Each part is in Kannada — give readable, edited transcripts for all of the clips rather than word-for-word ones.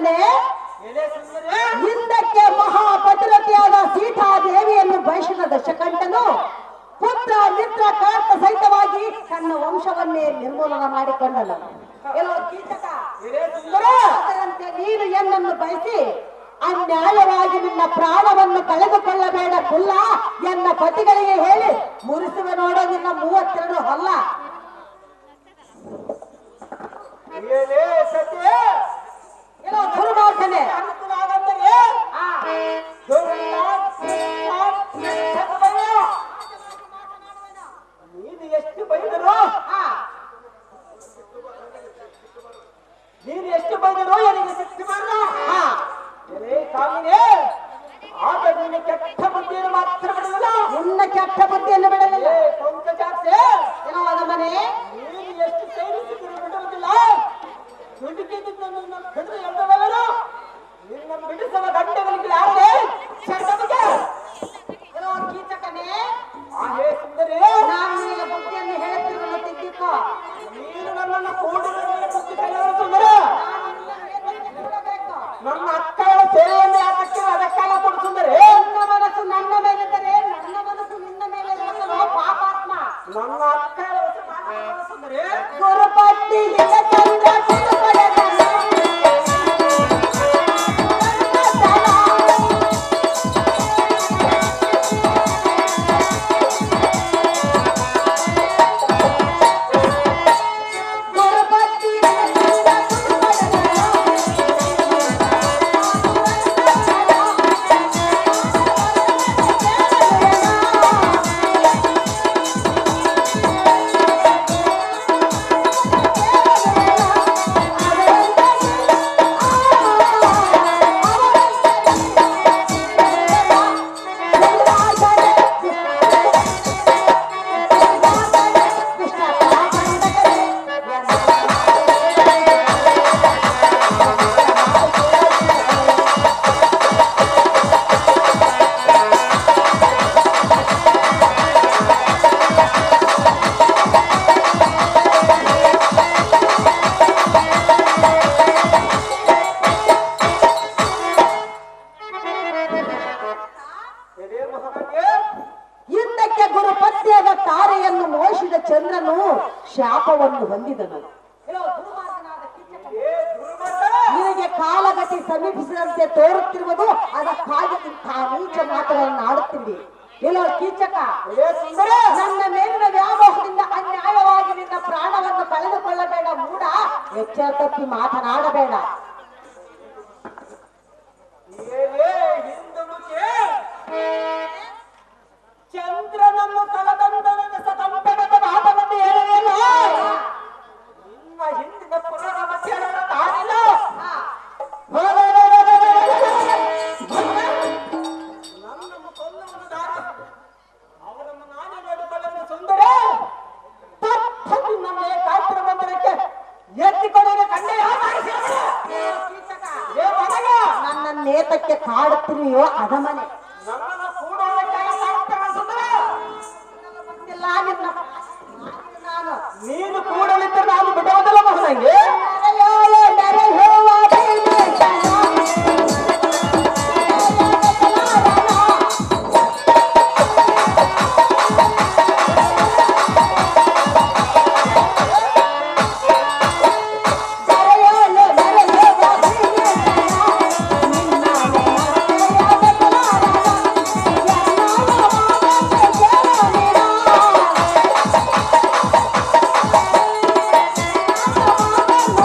ಮಗನೇ, ಹಿಂದಕ್ಕೆ ಮಹಾಪತಿರತಿಯಾದ ಸೀತಾದೇವಿಯನ್ನು ಬಯಸಿದ ದಶಕಂಠನು ಪುತ್ರ ಮಿತ್ರ ಕಾಂತ ಸಹಿತವಾಗಿ ತನ್ನ ವಂಶವನ್ನೇ ನಿರ್ಮೂಲನ ಮಾಡಿಕೊಂಡನು. ಅದರಂತೆ ನೀನು ಎನ್ನನ್ನು ಬಯಸಿ ಅನ್ಯಾಯವಾಗಿ ನಿನ್ನ ಪ್ರಾಣವನ್ನು ಕಳೆದುಕೊಳ್ಳಬೇಡ ಕುಲ್ಲ ಎನ್ನ ಪತಿಗಳಿಗೆ ಹೇಳಿ ಮುರಿಸುವೆ ನೋಡೋ ನಿನ್ನ 32 ಹಲ್ಲ. ಗುರುಮಾರ್ಗನೆ ನೀನು ಎಷ್ಟು ಬೈದರು ನನಗೆ ಶಕ್ತಿ ಬರಲ್ಲ. ಕಾಮಿನೇ, ಆಗ ನಿನ್ನ ಕೆಟ್ಟ ಬುದ್ಧಿಯನ್ನು ಮಾತ್ರ ಬಿಡಲಿಲ್ಲ. ನಿನ್ನ ಕೆಟ್ಟ ಬುದ್ಧಿಯನ್ನು ಬಿಡಲಿಲ್ಲ. ಕೊಂಕ ಜಾಸ್ತಿ ಏನವಾದ ಮನೆ, ನೀನು ಎಷ್ಟು ಸೇರಿಸಿದ್ರು ಬಿಡುವುದಿಲ್ಲ. ದುಡುಕಿದ್ದು ನಿನ್ನ ಬಿಡಿದು ಎಂದವರು ನಿನ್ನ ಬಿಡಿಸುವ ಗಂಟೆಗಳಿಗೆ ಯಾರೇ ಶರಣಮಗೆ ಕೀಚಕನೇ, ಹೇ ಸುಂದರಿ, ನಾನು ನಿನಗೆ ಬುದ್ಧಿಯನ್ನು ಹೇಳುತ್ತಿರಲು ತಿದ್ದಿಕೋ. ನೀನು ನನ್ನನ್ನು ಕೂಡಿದ ಬುದ್ಧಿ ಕಲಿಯುವ ಸುಂದರ. ನನ್ನ ಅಕ್ಕಳ ಸೇವೆಯನ್ನು ಯಾಕಕ್ಕೆ ಅದಕ್ಕಾಗ ಕೊಡು ಸುಂದರಿ. ನನ್ನ ಮನಸ್ಸು ನನ್ನ ಮೇಲಿದ್ದರೆ ನನ್ನ ಮನಸ್ಸು ನಿನ್ನ ಮೇಲೆ ಇರುತ್ತಲೋ ಪಾಪಾತ್ಮ. ನನ್ನ ಅಕ್ಕಳ ಸುಂದರಿ, ಗುರುಪಟ್ಟಿ ಚಂದ್ರ ಹಿಂದಕ್ಕೆ ಗುರುಪತ್ನಿಯಾದ ತಾರೆಯನ್ನು ಮೋಹಿಸಿದ ಚಂದ್ರನು ಶಾಪವನ್ನು ಹೊಂದಿದನು. ನಿನಗೆ ಕಾಲಗತಿ ಸಮೀಪಿಸಿದಂತೆ ತೋರುತ್ತಿರುವುದು ಅದಕ್ಕಾಗಿ ಇಂತಹ ನೀಚ ಮಾತುಗಳನ್ನು ಆಡುತ್ತಿದ್ದಿ. ಎಲ್ಲೋ ಕೀಚಕ, ನನ್ನ ಮೇಲಿನ ವ್ಯಾಮೋಹದಿಂದ ಅನ್ಯಾಯವಾಗಿ ನಿನ್ನ ಪ್ರಾಣವನ್ನು ಕಳೆದುಕೊಳ್ಳಬೇಡ ಮೂಡ. ಎಚ್ಚರ ತಪ್ಪಿ ಮಾತನಾಡಬೇಡ. ಚಂದ್ರನನ್ನು ಕಲದಂದನ ಸತಂಪನದ ಮಾತವನ್ನು ಹೇಳಲಿಲ್ಲ. ನಿಮ್ಮ ಹಿಂದಿನ ಪುರಾಣ ಮಧ್ಯದ ತಾನಿಲ್ಲ. ನನ್ನನ್ನು ಕೊಲ್ಲುವುದು ದಾರಿ, ಅವರನ್ನು ನಾನೇ ನೋಡಿಕೊಳ್ಳಲು ಸುಂದರ. ನನ್ನೇ ಕಾಯ್ತಿರ ಮಂದಿರಕ್ಕೆ ಎತ್ತಿಕೊಳ್ಳಲು ಕಂಡೆ ನನ್ನ ನೇತಕ್ಕೆ ಕಾಡುತ್ತಿರುವೆಯೋ ಅದಮನೆ. ನನ್ನನ್ನು ನೀನು ಕೂಡಲಿದ್ದ ನಾನು ಬಿಡುವುದಿಲ್ಲ ಮಗನಿಗೆ. Oh,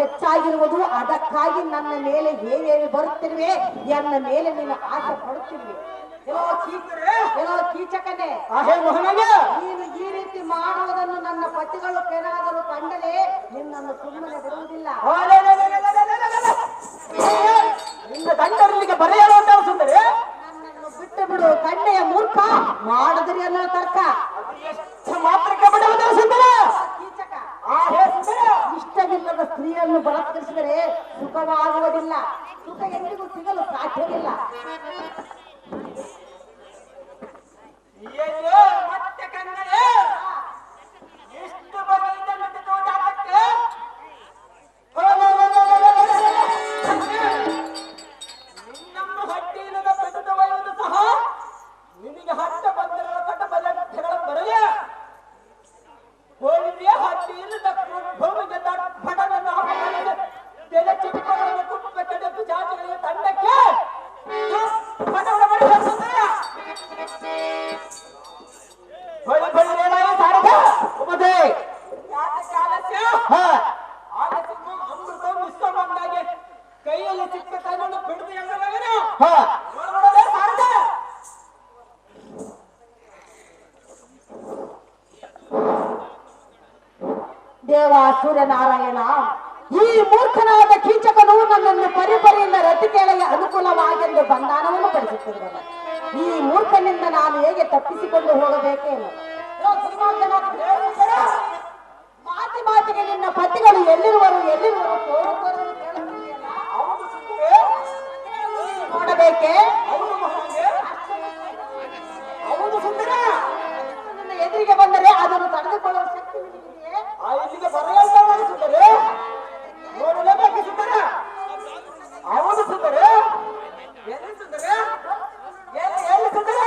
ಹೆಚ್ಚಾಗಿರುವುದು. ಅದಕ್ಕಾಗಿ ನನ್ನ ಮೇಲೆ ಏನೇನು ಬರುತ್ತಿರುವೆ, ಎನ್ನ ಮೇಲೆ ನೀನು ಆಸೆ ಪಡುತ್ತಿರುವೆ. ಏನೋ ಕೀಚಕನೇ, ನೀನು ಈ ರೀತಿ ಮಾಡುವುದನ್ನು ನನ್ನ ಪತಿಗಳು ಏನಾದರೂ ಕಂಡಲೇ ನಿನ್ನನ್ನು ಸುಮ್ಮನೆ ಬಿಡುವುದಿಲ್ಲ. ನಿನ್ನ ಗಂಡರಿಗೆ ಬರೆಯಲು ಅಂತ ಸುಂದರಿ, ನನ್ನನ್ನು ಬಿಟ್ಟು ಬಿಡು ಕಣ್ಣೆಯ ಮೂರ್ಖ, ಮಾಡಿದ್ರಿ ಅನ್ನೋ ತರ್ಕ. ಎಷ್ಟು ಮಾತ್ರಕ್ಕೆ ಬಿಡುವುದು ಸುಂದರ? ಕೀಚಕ, ಇಷ್ಟವಿಲ್ಲದ ಸ್ತ್ರೀಯನ್ನು ಬಲತ್ಕರಿಸಿದರೆ ಸುಖವಾಗುವುದಿಲ್ಲ. ಸುಖ ಎಂದಿಗೂ ಸಿಗಲು ಸಾಧ್ಯವಿಲ್ಲ. ಮತ್ತೆ ಕನ್ನಡೆ ಎಷ್ಟು ಬಗೆಯಿಂದ ನುಡಿದು ಜಾತಕ್ಕೆ ನಿನ್ನನ್ನು ಹಟ್ಟಿಯಿಲ್ಲದ ಪೆಟ್ಟು ಒಯ್ಯುವುದು ಸಹ ನಿನಗೆ ಹಟ್ಟ ಬಂದಿರುವ ಕಟ್ಟ ಬಲಗಳ ಬರಲೇ ಹೋಳಿಗೆ ಹಟ್ಟಿ ಇಲ್ಲದ ಭೂಮಿಗೆ ಬಡವನ್ನು ಹಾಕಿ ತೆಲೆ ಚಿಕ್ಕಗಳನ್ನು ಕುಟ್ಟ ಕೆಡಕು ಜಾತಿಗಳಿಗೆ ತಂಡಕ್ಕೆ ಬಡವರ ಬಡ ಬಳಿ ಬಳಿ ಏನಾಗಿ ಸಾರದ ಉಪದೇ ಅಮೃತ ಮಿಶ್ರ ಬಂದಾಗೆ ಕೈಯಲ್ಲಿ ಚಿಕ್ಕ ಕೈಯನ್ನು ಬಿಡದು ಎಂಬುವನು ಸಾರದ ದೇವ ಸೂರ್ಯನಾರಾಯಣ, ಈ ಮೂರ್ಖನಾದ ಕೀಚಕನು ನನ್ನನ್ನು ಪರಿಪರಿಯಿಂದ ರತಿಕೆಳೆಗೆ ಅನುಕೂಲವಾಗೆಂದು ಬಂಧನವನ್ನು ಪಡಿಸುತ್ತಿರುವನು. ಈ ಮೂರ್ಖನಿಂದ ನಾನು ಹೇಗೆ ತಪ್ಪಿಸಿಕೊಂಡು ಹೋಗಬೇಕೇನು? ಮಾತಿ ಮಾತಿಗೆ ನಿನ್ನ ಪತಿಗಳು ಎಲ್ಲಿರುವರು ನೋಡಬೇಕೆ? ಹೌದು ಸುಂದರ, ನಿನ್ನ ಎದುರಿಗೆ ಬಂದರೆ ಅದನ್ನು ತಡೆದುಕೊಳ್ಳುವ ಶಕ್ತಿ ನಿನಗಿದೆಯೇ? ಇಲ್ಲಿಗೆ ಬರೆಯಲ್ಪಡುವ ಸುಂದರ ನೋಡಲೇಬೇಕು ಸುಂದರ. ಹೌದು ಸುಂದರ, ಎಲ್ಲಿ ಸುಂದರ, ಎಲ್ಲಿ ಸುಂದರ?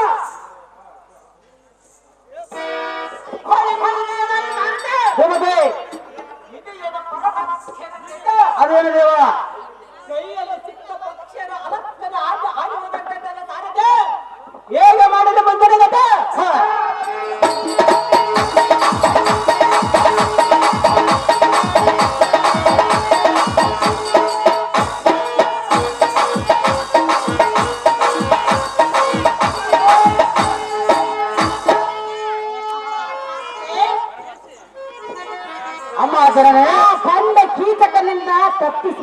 ಅದೇನು ದೇವ? ಕೈಯಲ್ಲಿ ಚಿಕ್ಕ ಪಕ್ಷಿಯ ಅಲಕ್ಕನ ಆಟ ಆಡುವುದಕ್ಕೆ ಸಾರದೆ ಹೇಗೆ ಮಾಡಲು ಬಂದರೆ ಅಮ್ಮ ಜನನೇ, ಕಂಡ ಕೀಚಕನಿಂದ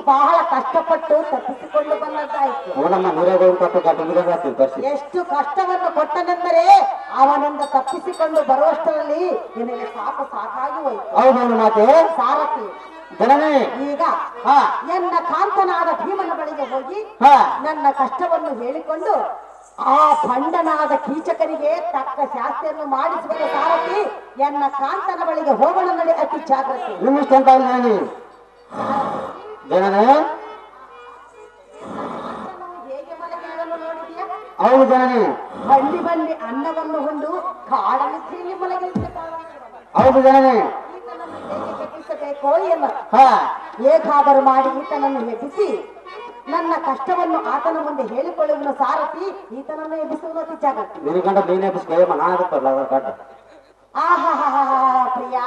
ಬಹಳ ಕಷ್ಟಪಟ್ಟು ತಪ್ಪಿಸಿಕೊಂಡು ಬಂದದ್ದಾಯ್ತು. ಅವನಮ್ಮ ನೀರಾಗೋದು ಕಟ್ಟು ಕಟ್ಟಿಗೆ ತರಿಸಿ ಎಷ್ಟು ಕಷ್ಟವನ್ನು ಕೊಟ್ಟನೆಂದರೆ ಅವನಿಂದ ತಪ್ಪಿಸಿಕೊಂಡು ಬರುವಷ್ಟರಲ್ಲಿ ನಿನಗೆ ಸಾಕಾಗಿ ಹೋಯ್ತು. ಹೌದವನು ಮಾತೆ ಸಾರಥಿ ಜನನೇ, ಈಗ ಹಾ ಎನ್ನ ಕಾಂತನಾದ ಭೀಮನ ಬಳಿಗೆ ಹೋಗಿ ಹಾ ನನ್ನ ಕಷ್ಟವನ್ನು ಹೇಳಿಕೊಂಡು ಆ ಪಂಡನಾದ ಕೀಚಕನಿಗೆ ತಕ್ಕ ಶಾಸ್ತಿಯನ್ನು ಮಾಡಿಸುವ ಸಾರಥಿ. ಎನ್ನ ಕಾಂತನ ಬಳಿಗೆ ಹೋಗೋಣ ನಡೆ, ಅತಿ ಜಾಗ್ರತೆ. ನಿಮ್ಮಿಷ್ಟ ಅಂತ ಇಲ್ಲ ಜನನೇ. ಹೇಗೆ ಮಲಗಿರುವುದನ್ನು ನೋಡಿದೆಯಾ? ಹೌದು ಜನನೇ, ಬಳ್ಳಿ ಅನ್ನವನ್ನು ಹೊಂದು ಕಾಡಲ್ಲಿ ತಿರುಗಿ ಮಲಗಿರುತ್ತದೆ. ಹೌದು ಜನನೇ. ಈತನನ್ನು ಹೇಗೆ ಹೆದರಿಸಬೇಕೋ ಎಲ್ಲ ಹಾ ಹೇಗಾದರೂ ಮಾಡಿ ಈತನನ್ನು ಎಬ್ಬಿಸಿ ನನ್ನ ಕಷ್ಟವನ್ನು ಆತನ ಮುಂದೆ ಹೇಳಿಕೊಳ್ಳುವನು ಸಾರಥಿ. ಈತನನ್ನು ಎಬ್ಬಿಸುವುದು ಅತಿ ಜಾಗ್ರತೆ. ನಿನಗಂಡ ನೀನೇ ಬಿಸ್ಕಯ್ಯಮ್ಮ, ನಾನು ಅದಕ್ಕೆ ಬರಲ್ಲ ಕಾಟ. ಆಹಾ ಪ್ರಿಯ,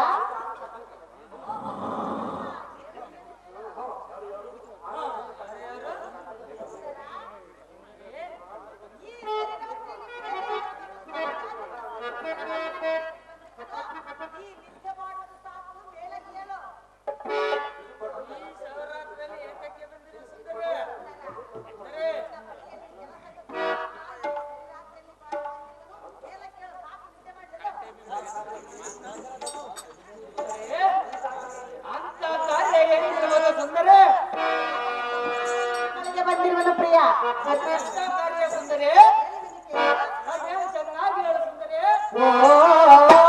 ಅಂತ ಕಾರ್ಯ ಏನಿರುವುದು ಸುಂದರ? ನನಗೆ ಬಂದಿರುವನು ಪ್ರಿಯ. ಅದೆಂತ ಕಾರ್ಯ ಸುಂದರಿ? ಅದೇನು ಚೆನ್ನಾಗಿ ಹೇಳು ಸುಂದರಿ. ಓ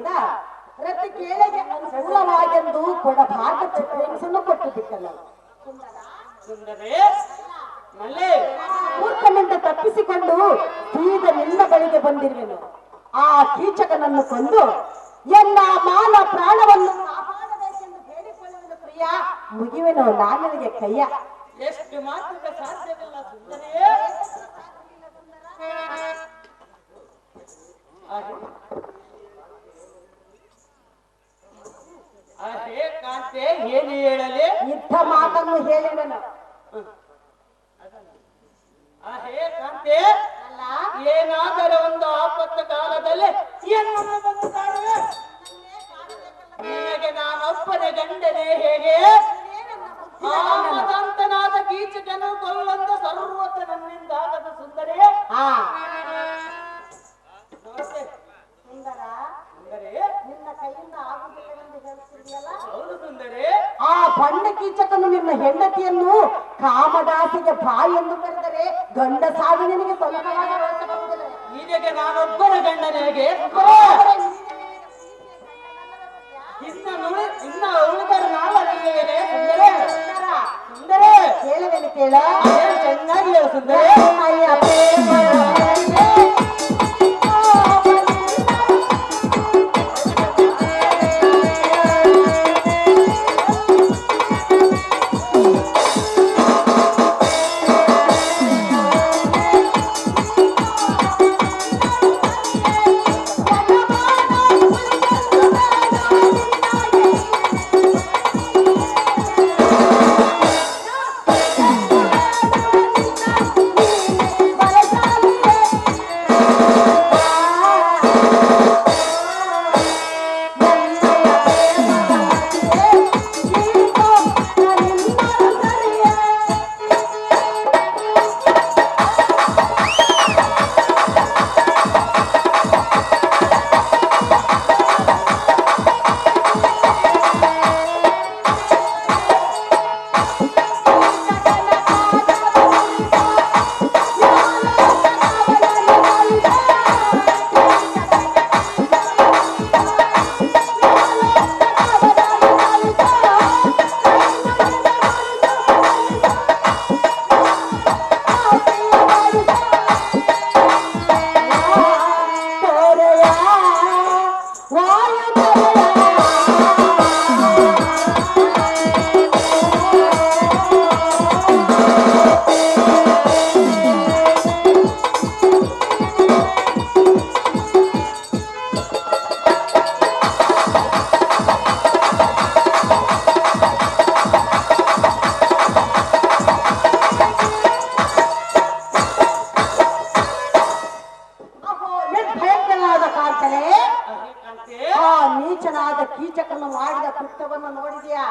ಆದ್ದರಿಂದ ರತಿ ಕೇಳೆಗೆ ಅನುಕೂಲವಾಗೆಂದು ಕೊಡಬಾರ್ದ ಚಿತ್ರಹಿಂಸನ್ನು ಕೊಟ್ಟು ಬಿಟ್ಟನು. ಸುಂದರೇ ಮಲ್ಲೆ ಮೂರ್ಖನಿಂದ ತಪ್ಪಿಸಿಕೊಂಡು ಸೀದ ನಿನ್ನ ಬಳಿಗೆ ಬಂದಿರುವೆನು. ಆ ಕೀಚಕನನ್ನು ಕೊಂದು ಎಲ್ಲ ಮಾನ ಪ್ರಾಣವನ್ನು ಕಾಪಾಡಬೇಕೆಂದು ಬೇಡಿಕೊಳ್ಳುವುದು ಪ್ರಿಯ. ಮುಗಿವೆನು ನಾನಿಗೆ ಕೈಯ. ಎಷ್ಟು ಮಾತ್ರ ಸಾಧ್ಯವಿಲ್ಲ ಸುಂದರೇ. ಅಹೇ ಕಾಂತೆ ಏನು ಹೇಳಲಿ? ಇಂಥ ಮಾತನ್ನು ಹೇಳಿದನು. ಅಹೇ ಕಾಂತೆ ಅಲ್ಲ ಏನಾದರೂ ಒಂದು ಆಪತ್ತು ಕಾಲದಲ್ಲಿ ಏನನ್ನು ಬಂದು ಕಾಡುವೆ? ನಿನಗೆ ನಾನೊಬ್ಬನೇ ಗಂಡನೇ ಹೇಗೆ? ಆ ಮದಂತನಾದ ಕೀಚಕನು ಕೊಲ್ಲೊಂದ ಸರ್ವತ್ರ ನನ್ನಿಂದಾಗದ ಸುಂದರೇ. ಆ ನಮಸ್ತೆ ಸುಂದರ, ಸುಂದರೇ. ನಿನ್ನ ಕೈಯಿಂದ ಆಗುವುದಿಲ್ಲವೆಂದು ಹೇಳ್ತಿದೆಯಲ್ಲ. ಹೌದು ಸುಂದರೇ. ಆ ಬಂಡ ಕೀಚಕನು ನಿನ್ನ ಹೆಂಡತಿಯನ್ನು ಕಾಮದಾಸಿಗೆ ಬಾಯಿ ಎಂದು ಕರೆದರೆ ಗಂಡ ಸಾವು ನಿನಗೆ ಸುಲಭವಾದ ರೋಷ ಬರುವುದಿಲ್ಲ. ನಿನಗೆ ನಾನೊಬ್ಬನ ಗಂಡನಿಗೆ ಇನ್ನ ಉಳಿದರೆ ನಾವರಿದ್ದೇನೆ ಸುಂದರೇ. ಸುಂದರೇ ಕೇಳುವೆನು ಕೇಳ. ಚೆನ್ನಾಗಿ ಹೇಳು ಸುಂದರೇ. ನೀಚನಾದ ಕೀಚಕನು ಮಾಡಿದ ಕೃತ್ಯವನ್ನು ನೋಡಿದ್ಯಾ?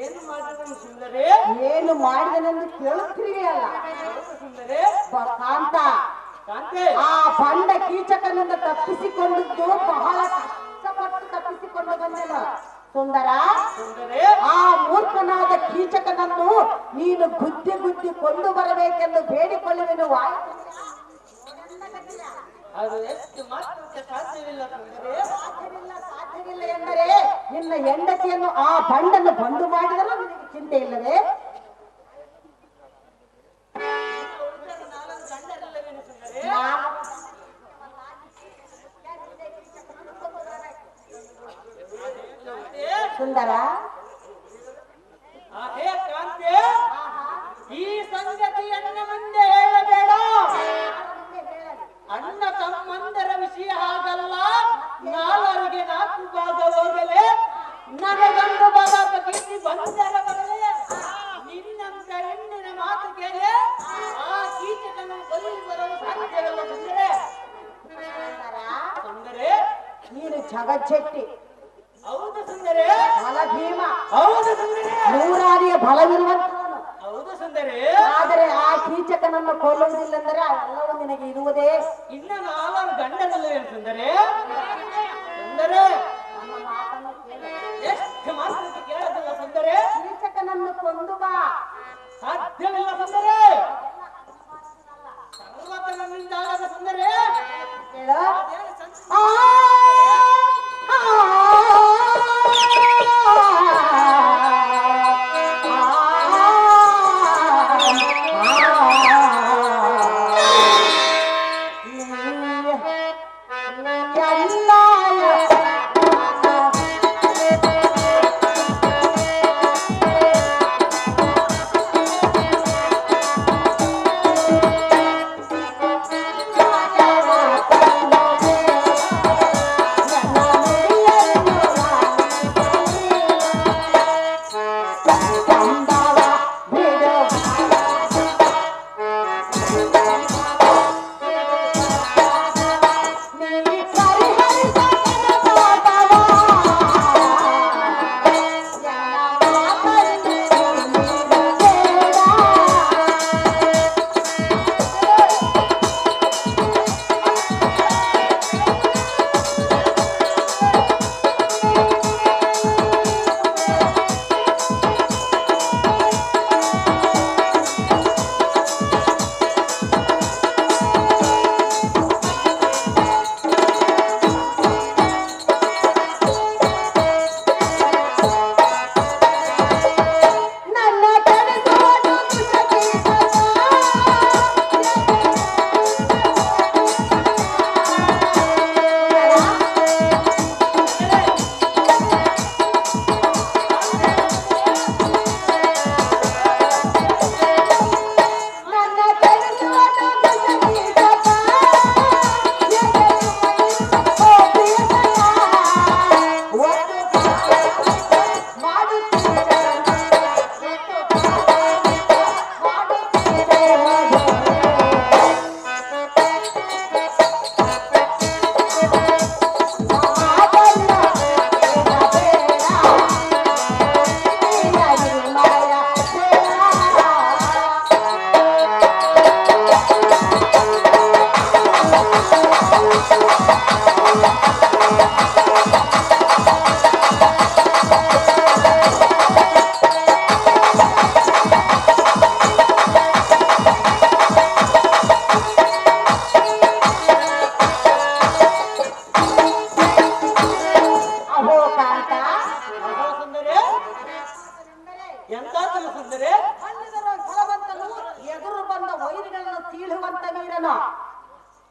ಏನು ಮಾಡಿದನು ಸುಂದರೇ? ಏನು ಮಾಡಿದನೆಂದು ಕೇಳುತ್ತಿರುವೆಯಲ್ಲ ಸುಂದರೇ. ಕಾಂತ, ಕಾಂತೆ ಆ ಬಂಡ ಕೀಚಕನಿಂದ ತಪ್ಪಿಸಿಕೊಂಡಿದ್ದು ಬಹಳ ಕಷ್ಟಪಟ್ಟು ತಪ್ಪಿಸಿಕೊಂಡು ಬಂದೆನು ಸುಂದರ. ಸುಂದರೇ ಆ ಮೂರ್ಖನಾದ ಕೀಚಕನನ್ನು ನೀನು ಗುದ್ದಿ ಗುದ್ದಿ ಕೊಂಡು ಬರಬೇಕೆಂದು ಬೇಡಿಕೊಳ್ಳುವೆನು. ಅದು ಎಷ್ಟು ಮಾತ್ರ ಸಾಧ್ಯವಿಲ್ಲ ಸುಂದರೇ. ಸಾಧ್ಯವಿಲ್ಲ ಎಂದರೆ ನಿನ್ನ ಹೆಂಡತಿಯನ್ನು ಆ ಬಂಡನ್ನು ಬಂದು ಮಾಡಿದರೂ ನಿನಗೆ ಚಿಂತೆ ಇಲ್ಲವೇ? ಸುಂದರ, ಅಹೇ ಕಾಂತೆ ಈ ಸಂಗತಿಯನ್ನು ಮುಂದೆ ಹೇಳಬೇಡ. ಅಣ್ಣ ತಮ್ಮಂದರ ವಿಷಯ ಹಾಗಲ್ಲ. ನಾಲ್ವರಿಗೆ 4 ಭಾಗ ಹೋಗಲೇ, ನನಗೊಂದು ಭಾಗ ಕೀರ್ತಿ ಬಂದರ ಬರಲೇ. ನಿನ್ನಂತ ಹೆಣ್ಣಿನ ಮಾತು ಕೇಳಿ ಆ ಕೀಚಕನ ಬಲಿ ಬರಲು ಸಾಧ್ಯವಿಲ್ಲ ಸುಂದರೇ. ಸುಂದರೇ ನೀನು ಜಗಜ್ಜೆಟ್ಟಿ, ಹೌದು ಸುಂದರೇ. ಬಲ ಭೀಮ, ಹೌದು ಸುಂದರೇ. ನೂರಾರಿಯ ಬಲವಿರುವಂತವನು. ಹೌದು ಸುಂದರೇ. ಆದರೆ ಆ ಕೀಚಕನನ್ನು ಕೊಲ್ಲುವುದಿಲ್ಲೆಂದರೆ ಅವೆಲ್ಲವೂ ನಿನಗೆ ಇರುವುದೇ. ಇನ್ನು 4 ಗಂಡನಲ್ಲವೇನು ಸುಂದರೇ? ಸುಂದರೇ ನನ್ನ ಮಾತನ್ನು ಕೇಳು. ಎಷ್ಟು ಮಾತನ್ನು ಕೇಳೋದಿಲ್ಲ ಸುಂದರೇ. ಕೀಚಕನನ್ನು ಕೊಂದು ಬಾ. ಸಾಧ್ಯವಿಲ್ಲ ಸುಂದರೇ. ಸರ್ವತ ನನ್ನಿಂದ ಆಗದ ಸುಂದರೇ. ಕೇಳು. ಅದೇನು ಸಂತ- ಆ ಎಂತ ಸುಂದರಿ ಅಲ್ಲಿದರ ಫಲವಂತನು ಎದುರು ಬಂದ ವೈರಿಗಳನ್ನು ತೀಳುವಂತ ವೀರನು.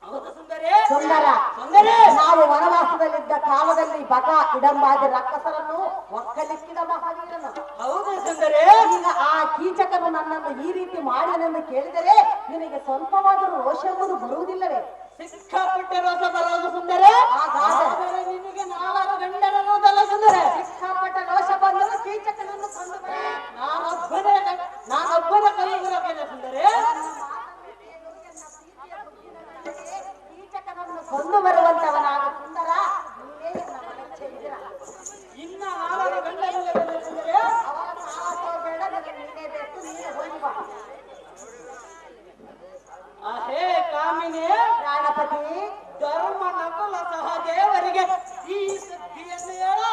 ಹೌದು ಸುಂದರಿ ಸುಂದರ ಸುಂದರಿ ನಾವು ವನವಾಸದಲ್ಲಿದ್ದ ಕಾಲದಲ್ಲಿ ಬಗ ಇಡಂಬಾದಿ ರಕ್ಕಸರನ್ನು ಒಕ್ಕಲಿಕ್ಕಿದ ಮಹಾವೀರನು. ಹೌದು ಸುಂದರಿ ಈಗ ಆ ಕೀಚಕನು ನನ್ನನ್ನು ಈ ರೀತಿ ಮಾಡಿದನೆಂದು ಕೇಳಿದರೆ ನಿನಗೆ ಸ್ವಲ್ಪವಾದರೂ ರೋಷ ಎಂಬುದು ಬರುವುದಿಲ್ಲವೇ? ಸಿಕ್ಕಾಪಟ್ಟೆ ರೋಷ ಬರೋದು ಸುಂದರಿ. ಹಾಗಾದರೆ ನಿನಗೆ 4 ಗಂಡರನ್ನೋದಲ್ಲ ಸುಂದರಿ. ಸಿಕ್ಕಾಪಟ್ಟೆ ರೋಷ ಬಂದರೂ ಕೀಚಕನನ್ನು ಕೊಂದು ನಾನೊಬ್ಬನ ಕೈಗೊಳ್ಳಬೇನೆ ಸುಂದರಿ. ಕೀಚಕನನ್ನು ಕೊಂದು ಬರುವಂತವನಾದ ಸುಂದರ ನೀವೇ ನನ್ನ ಮನೆಗೆ ಸೇರಿದಿರ. ಇನ್ನ 4 ಗಂಡರಿಲ್ಲವೇ ಸುಂದರಿ. ಅವರ ಸಾಹಸ ಬೇಡ, ನನಗೆ ನೀನೇ ಬೇಕು, ನೀನೇ ಹೋಗಿ ಬಾ. ಅಹೇ ಕಾಮಿನಿ ಪ್ರಾಣಪತಿ ಧರ್ಮ ನಕುಲ ಸಹದೇವರಿಗೆ ಈ ಸುದ್ದಿಯನ್ನು ಹೇಳು.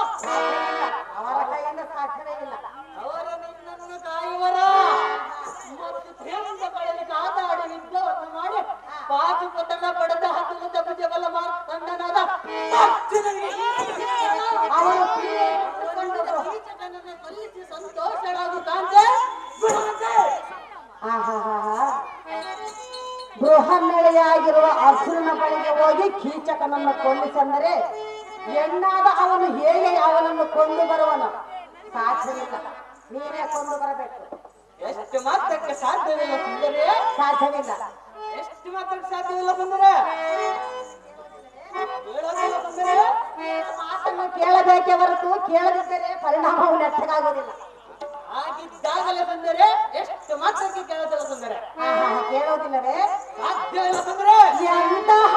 ಅವರ ಕೈಯಿಂದ ಸಾಧ್ಯವೇ ಇಲ್ಲ. ಅವರು ನಿನ್ನನ್ನು ಕಾಯುವರ ಮತ್ತು ದೇವರಿಂದ ಬಳಿ ಕಾದಾಡಿ ಯುದ್ಧವನ್ನು ಮಾಡಿ ಪಾಚುಪತನ ಪಡೆದ ಹತ್ತು ತಪ್ಪು ಬಲ ಮಾರ್ಕಂಡನಾದ ಅವರು ಕೀಚಕನನ್ನು ಕೊಲ್ಲಿಸಿ ಸಂತೋಷರಾಗುತ್ತಾಂತೆ. ಬೃಹನ್ನೆಳೆಯಾಗಿರುವ ಅಸುರನ ಬಳಿಗೆ ಹೋಗಿ ಕೀಚಕನನ್ನು ಕೊಂದಿಸಂದರೆ ಹೆಣ್ಣಾದ ಅವನು ಹೇಗೆ ಅವನನ್ನು ಕೊಂದು ಬರುವನು? ಸಾಧ್ಯವಿಲ್ಲ, ನೀನೇ ಕೊಂದು ಬರಬೇಕು. ಎಷ್ಟು ಮಾತ್ರಕ್ಕೆ ಸಾಧ್ಯವಿಲ್ಲ ಸುಂದರಿ. ಸಾಧ್ಯವಿಲ್ಲ. ಎಷ್ಟು ಮಾತ್ರಕ್ಕೆ ಸಾಧ್ಯವಿಲ್ಲ ಸುಂದರಿ. ಹೇಳೋದಿಲ್ಲ ಸುಂದರಿ. ಮಾತನ್ನು ಕೇಳಬೇಕೇ ಹೊರತು ಕೇಳದಿದ್ದರೆ ಪರಿಣಾಮವು ನೆಟ್ಟಗಾಗುವುದಿಲ್ಲ. ಆಗಿದ್ದಾಗಲೇ ಸುಂದರಿ. ಎಷ್ಟು ಮಾತ್ರಕ್ಕೆ ಕೇಳೋದಿಲ್ಲ ಸುಂದರಿ. ಕೇಳೋದಿಲ್ಲವೇ? ಸಾಧ್ಯವಿಲ್ಲ ಸುಂದರಿ. ಎಂತಹ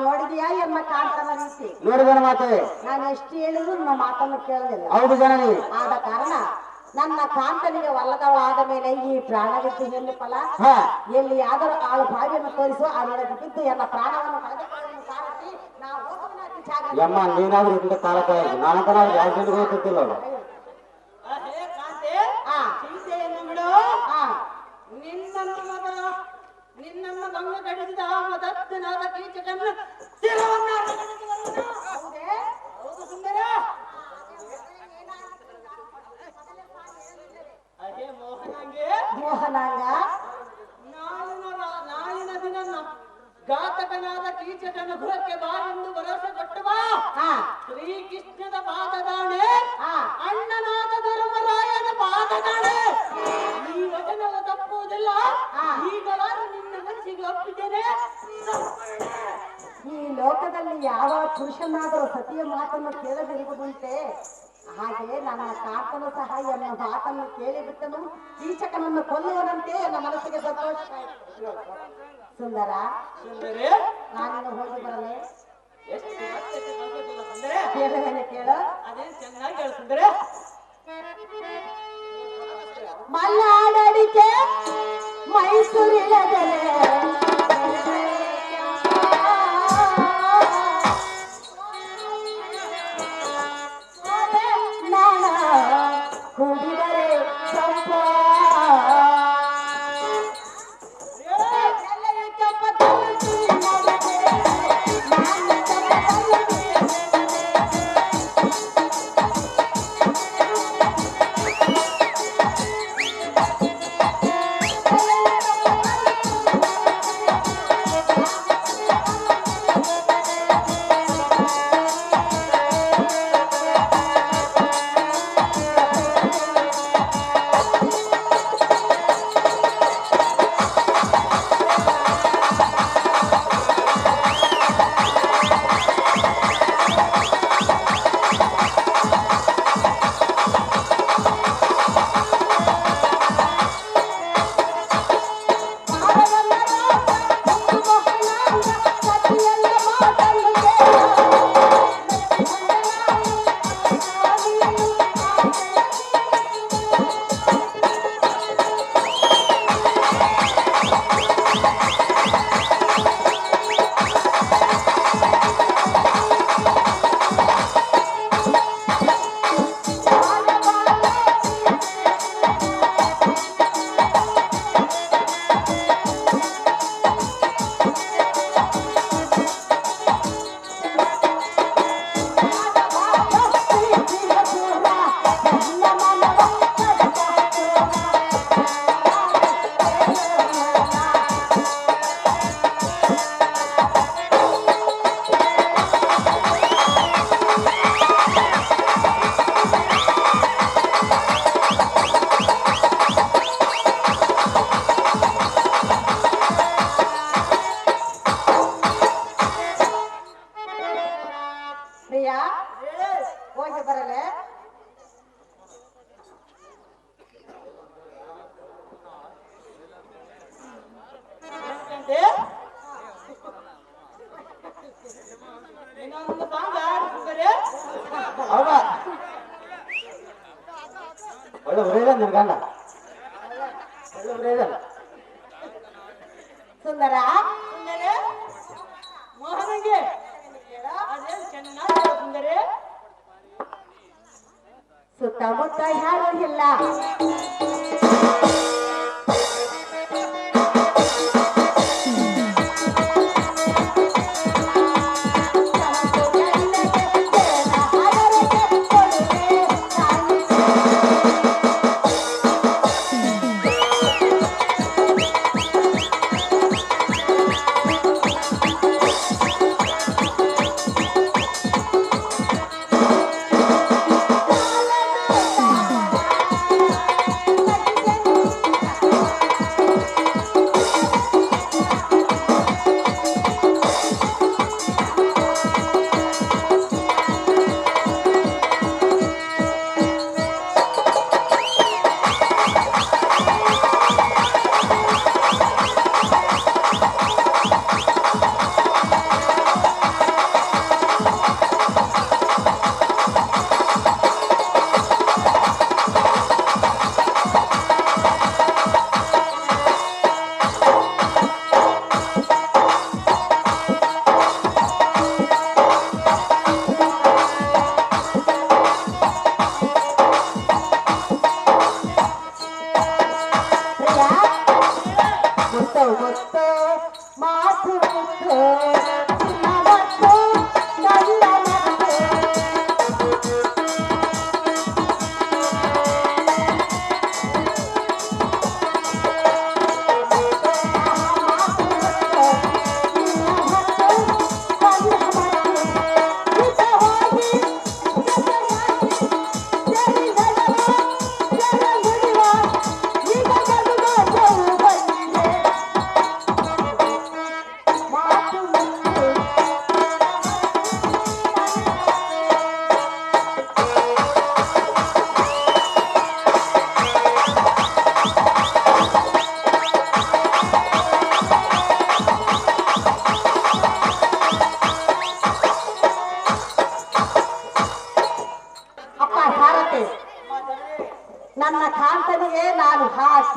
ನೋಡಿದ್ಯಾ ಎಮ್ಮ ಕಾಣ್ತಾನ ರೀತಿ ನೋಡಿದನ ಮಾತೆ ನಾನು ಎಷ್ಟು ಹೇಳಿದ್ರು ನನ್ನ ಮಾತನ್ನು ಕೇಳಲಿಲ್ಲ. ಹೌದು ಜನನಿ. ಆದ ಕಾರಣ ನನ್ನ ಕಾಂತನಿಗೆ ಒಲ್ಲದವಳಾದ ಮೇಲೆ ಈ ಪ್ರಾಣವಿದ್ದು ಎಲ್ಲಿ ಫಲ? ಎಲ್ಲಿಯಾದರೂ ಆಳು ಬಾವಿಯನ್ನು ತೋರಿಸು, ಅದರೊಳಗೆ ಬಿದ್ದು ಎಲ್ಲ ಪ್ರಾಣವನ್ನು ಕಳೆದುಕೊಳ್ಳಲು ಸಾರಥಿ ನಾವು ಹೋಗುವನಾಗಿ ಜಾಗ. ಯಮ್ಮ ನೀನಾದ್ರೂ ಇಂದ ಕಾಲಕ್ಕೆ ನಾನಂತ ನಾವು ಯಾವ ಜನಗೂ ಗೊತ್ತಿಲ್ಲ ಅವಳು. ಚಿಂತೆಯನ್ನು ಬಿಡು. ನಿನ್ನನ್ನು ಭಂಗ ಕಡಿಸಿದ ಮದತ್ತನಾದ ಕೀಚಕನ್ನು ಹೌದು ಸುಂದರ. ಅದೇ ಮೋಹನಾಂಗ ನಾಳಿನ ದಿನ ಘಾತಕನಾದ ಕೀಚಕನ ಗೃಹಕ್ಕೆ ಬಾ ಎಂದು ಭರವಸೆ ಕೊಟ್ಟು ಬಾ. ಶ್ರೀಕೃಷ್ಣದ ಪಾದದಾಣೆ, ಅಣ್ಣನಾದ ಧರ್ಮರಾಯನ ಪಾದದಾಣೆ. ಈ ವಚನವ ತಪ್ಪುವುದಿಲ್ಲ. ಈಗ ನಾನು ನಿನ್ನ ಮನಸ್ಸಿಗೆ ಒಪ್ಪಿದ್ದೇನೆ. ಈ ಲೋಕದಲ್ಲಿ ಯಾವ ಪುರುಷನಾದರೂ ಸತಿಯ ಮಾತನ್ನು ಕೇಳದಿರುವುದುಂಟೆ. ಹಾಗೆ ನನ್ನ ಕಾಕನು ಸಹ ಎನ್ನ ಮಾತನ್ನು ಕೇಳಿಬಿಟ್ಟನು. ಕೀಚಕನನ್ನು ಕೊಲ್ಲುವನಂತೆ ನನ್ನ ಮನಸ್ಸಿಗೆ ಸಂತೋಷ. ಸುಂದರ, ಸುಂದರಿ, ನಾನಿನ್ನು ಹೋಗಿ ಬರಲೆ. ಎಷ್ಟು ಮತ್ತೆ ಬರೋದಿಲ್ಲ ಸುಂದರಿ? ಕೇಳುವೇನೆ ಕೇಳು. ಅದೇನ್ ಚೆನ್ನಾಗಿ ಹೇಳು ಸುಂದರಿ. ಮಲ್ನಾಡಡಿಕೆ ಮೈಸೂರಿನದಲೆ ನಾನ ಕುಡಿದರೆ ಚಂಪ ಪ್ರಿಯಾ, ಹೋಗಿ ಬರಲೆ. ಇನ್ನೊಂದು ಸಾಂಗ್ ಹಾಡು ಸುಂದರಿ. ಹೌದಾ? ಒಳ್ಳೆ ಉರೇದ ನಿನ್ ಗಂಡ, ಒಳ್ಳೆ ಉರೇದಲ್ಲ. ಸುಂದರ, ಸುಂದರಿ, ಮೋಹನಂಗೆ ಅದೇನ್ ಚೆನ್ನಾಗಿ ಹೇಳು ಸುಂದರಿ. ಸುತ್ತಮುತ್ತ ಯಾರು ಇಲ್ಲ,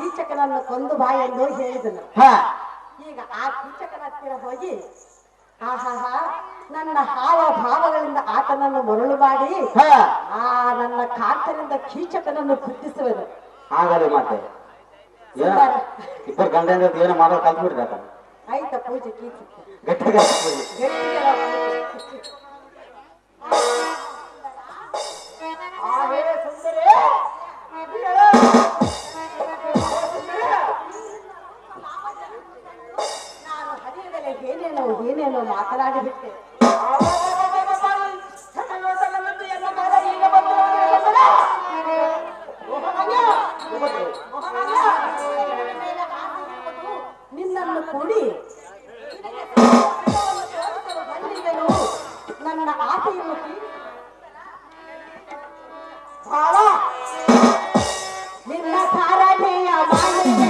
ಕೀಚಕನನ್ನು ಕೊಂದು ಬಾ ಎಂದು ಹೇಳಿದನು. ಹಾ ಈಗ ಆ ಕೀಚಕನ ಹತ್ತಿರ ಹೋಗಿ ಆಹಾಹಾ ನನ್ನ ಹಾವ ಭಾವಗಳಿಂದ ಆತನನ್ನು ಮರಳು ಮಾಡಿ ಹಾ ನನ್ನ ಕಾಂತನಿಂದ ಕೀಚಕನನ್ನು ಬುದ್ಧಿಸುವುದು. ಆಗಲಿ ಮತ್ತೆ ಏನ ಇಬ್ಬರು ಗಂಡ ಏನೋ ಮಾಡೋದು ಕಲ್ತು ಬಿಡ್ತಾರ. ಆಯ್ತಾ ಪೂಜೆ ಕೀಚಕ ಗಟ್ಟಿಗೆ ನಾನು ಹರಿಯದಲ್ಲೇ ಏನೇನೋ ಮಾತನಾಡಿಬಿಟ್ಟೆ. ನಿನ್ನನ್ನು ಕೂಡಿ ಬಂದಿದ್ದನು ನನ್ನ ಆಸೆಯನ್ನು ಬಹಳ ನಿನ್ನ ಕಾರಣೆಯ ಮಾಡಿದೆ.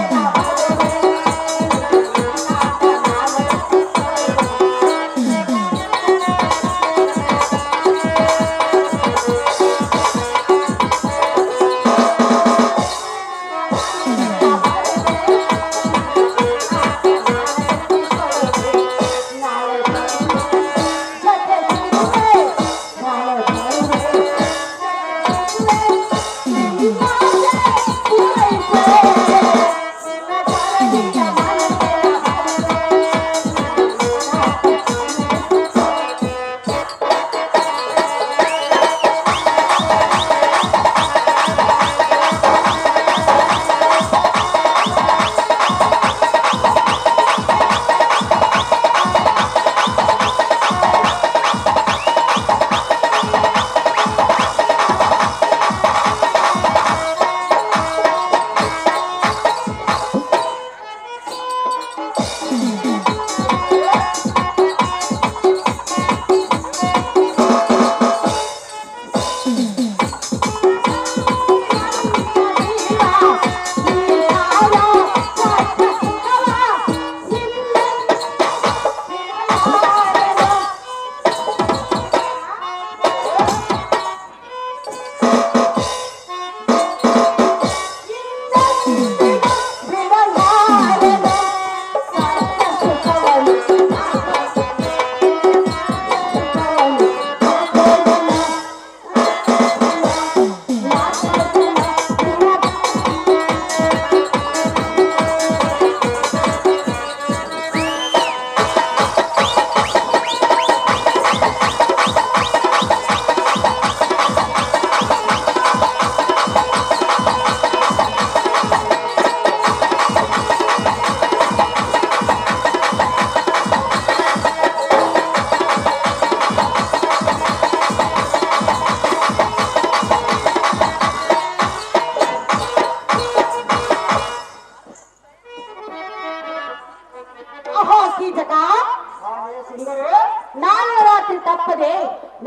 ನಾನು ರಾತ್ರಿ ತಪ್ಪದೆ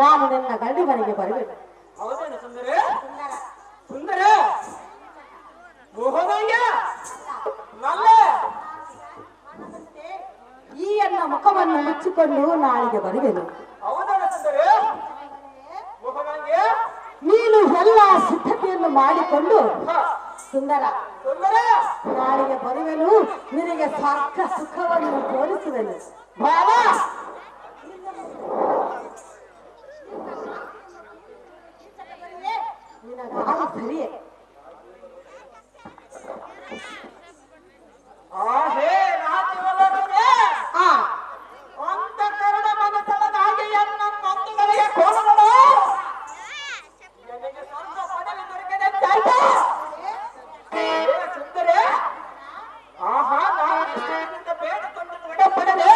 ನಾನು ನನ್ನ ಗಂಡು ಮನೆಗೆ ಬರಬೇಕು. ಹೌದೇನು ಸುಂದರ ಸುಂದರ ಮೋಹನಯ್ಯ ನಲ್ಲ ಈ ನನ್ನ ಮುಖವನ್ನು ಮುಚ್ಚಿಕೊಂಡು ನಾಳೆಗೆ ಬರುವೆನು. ಹೌದೇನು ಸುಂದರ ಮೋಹನಯ್ಯ ನೀನು ಎಲ್ಲ ಸಿದ್ಧತೆಯನ್ನು ಮಾಡಿಕೊಂಡು ಸುಂದರ ಸುಂದರ ನಾಳೆಗೆ ಬರುವೆನು. ನಿನಗೆ ಸಾಕ ಸುಖವನ್ನು ತೋರಿಸುವೆನು. ಬಾಬಾ ನಿನಗಾಗ ಸರಿಯೇ. ಆಹೇ ರಾಜ್ಯವಲ್ಲದೆ ಆ ಅಂತ ಕರಡ ಮನಸ್ಸೊಳಗಾಗಿ ನನ್ನೊಂದಿಗೆ ಕೋಣಗಳು ನನಗೆ ಸ್ವಂತ ಪದವಿ ದೊರಕದಂತಾಯ್ತು. ಸುಂದರ ಆಹಾ ನಾನು ಇಷ್ಟದಿಂದ ಬೇಡಿಕೊಂಡು ವಿಡಪಡದೆ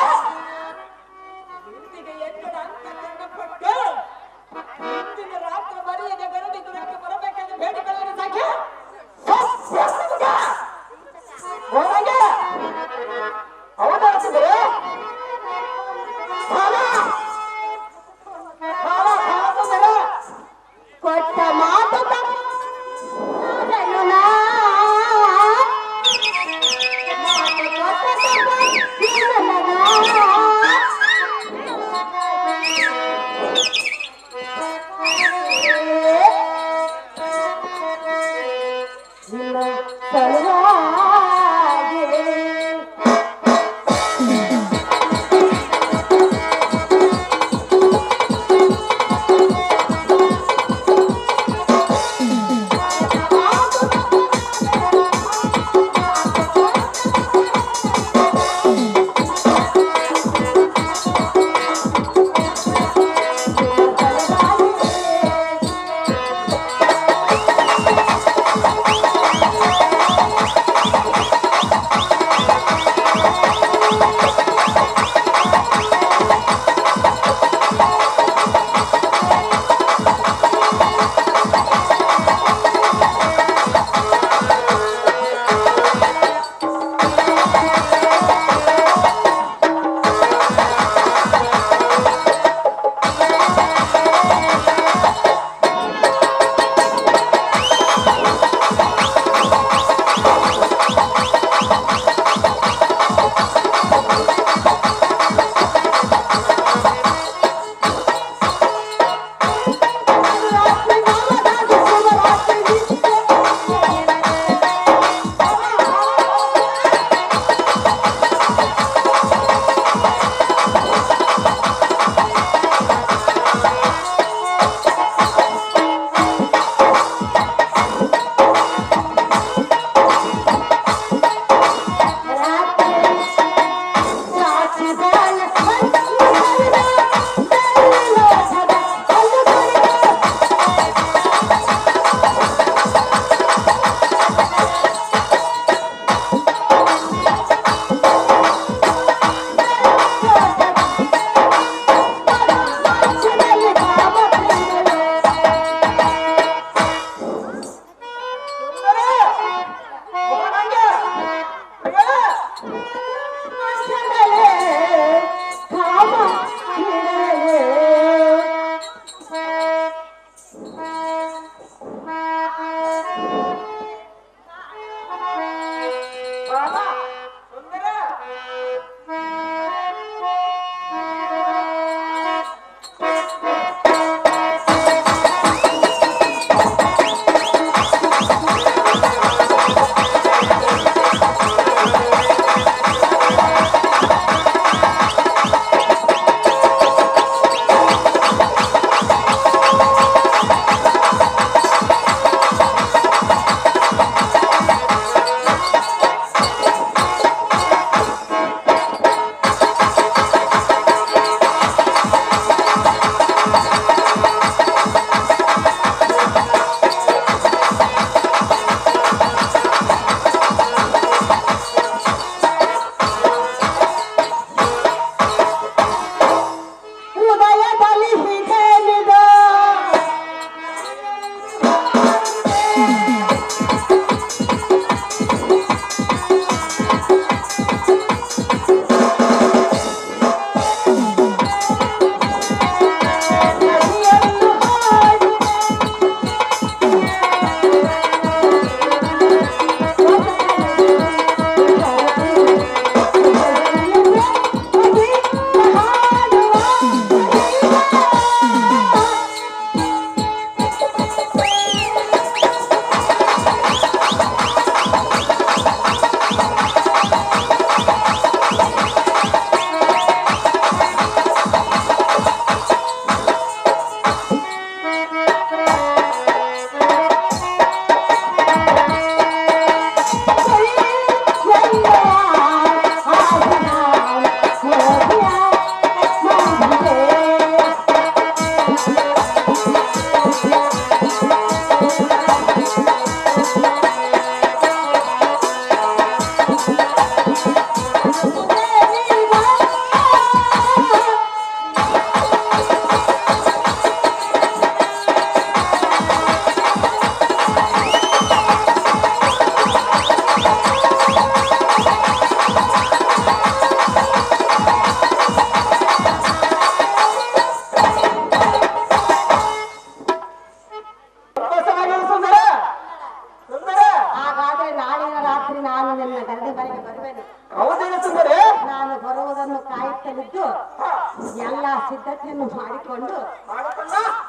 ಸಿದ್ಧತೆಯನ್ನು ಮಾಡಿಕೊಂಡು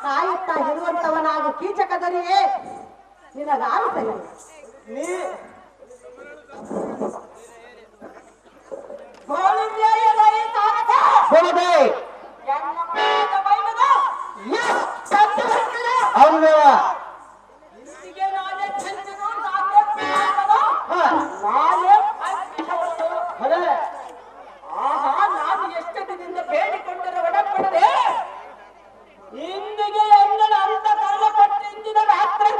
ಕಾಯುತ್ತಾ ಇರುವಂತವನಾಗು ಕೀಚಕ ದೊರೆಯೇ ನಿನಗಾರು ಸರಿ ನೀ ನಾನು ಎಷ್ಟು ದಿನದಿಂದ ಬೇಡಿಕೊಂಡರೆ ಒಡಪಡದೆ ಇಂದಿಗೆ ಎಂದನ ಅಂತ ಕರೆಯಪಟ್ಟು ಇಂದಿನ ರಾತ್ರಿ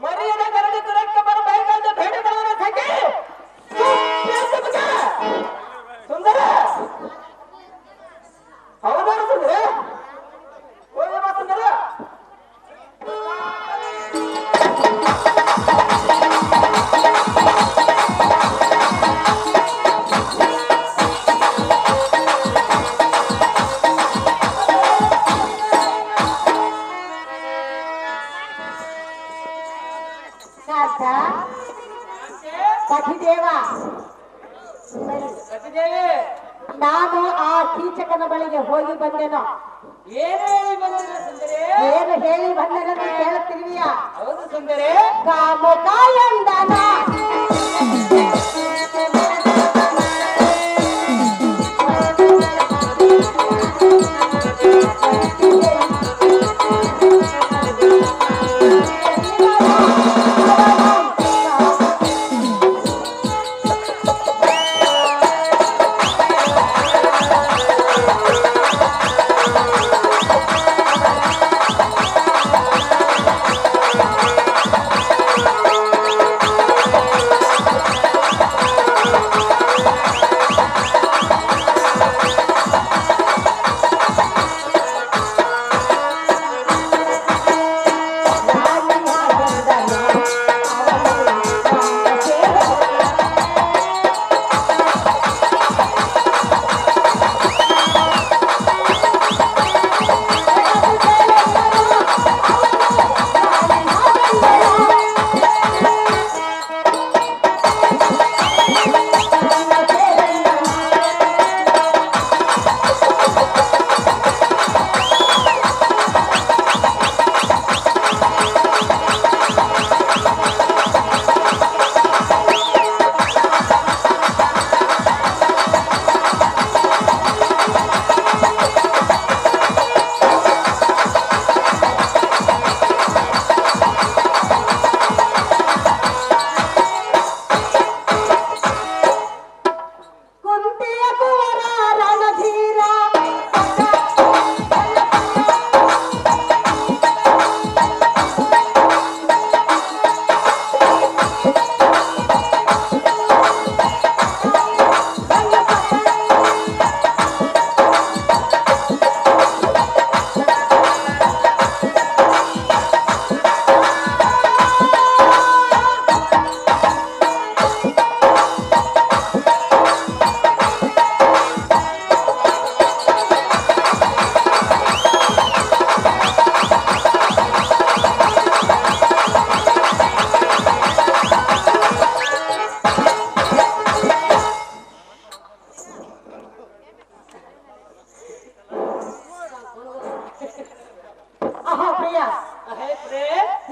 ಮರಿಯದ ಕರಡಿ ತುರಕ್ಕೆ ಬರಬೇಕಂತ ಬೇಡಿಕೊಳ್ಳುವ ಸಖಿ ಸುಂದರ ಹೌದಾ ಸುಂದರ ಹೋಗಮ್ಮ ಸುಂದರ ಪತಿದೇವ ಸತಿದೇವಿ ನಾನು ಆ ಕೀಚಕನ ಬಳಿಗೆ ಹೋಗಿ ಬಂದೆನೋ ಏನು ಹೇಳಿ ಬಂದಿರ ಸುಂದರಿ ಏನು ಹೇಳಿ ಬಂದೆನೆಂದು ಕೇಳುತ್ತಿರುವಿಯಾ ಹೌದು ಸುಂದರಿ ಕಾಮುಕಾಯಂದನ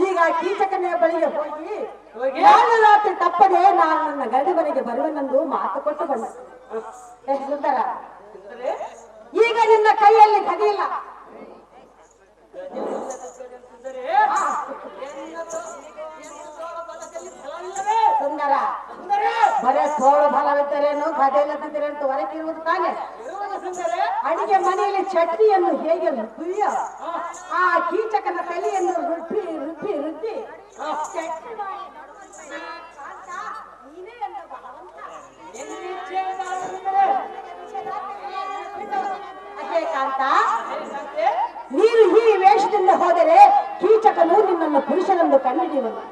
ಈಗ ಕೀಚಕನ ಬಳಿಗೆ ಹೋಗಿ ನಾನು ರಾತ್ರಿ ತಪ್ಪದೆ ನಾನು ನನ್ನ ಗಂಡ ಮನೆಗೆ ಬರುವನೆಂದು ಮಾತು ಕೊಟ್ಟು ಬಂದ ಸುಂದರ ಈಗ ನಿನ್ನ ಕೈಯಲ್ಲಿ ಗದಿಯಿಲ್ಲ ಸುಂದರ ಬರೇ ತೋಳು ಬಲವಿದ್ದರೇನು ಗದೆ ಇಲ್ಲದಿದ್ದರೆ ಅಂತ ಹೊರಗಿರುವುದು ತಾನೆ ಅಡಿಗೆ ಮನೆಯಲ್ಲಿ ಚಟ್ನಿಯನ್ನು ಹೇಗೆ ರುಬ್ಬಿಯ ಆ ಕೀಚಕನ ತಲೆಯನ್ನು ರುಬ್ಬಿ ರುಬ್ಬಿ ರುಬ್ಬಿ ಚಟ್ನಿ ಮಾಡಿ ನೀನೇ ಎಂದ ಭಗವಂತ ಅದೇ ಕಾಂತ ನೀನು ಈ ವೇಷದಿಂದ ಹೋದರೆ ಕೀಚಕನು ನಿನ್ನನ್ನು ಪುರುಷನೆಂದು ಕಂಡುಹಿಡಿಯುವನು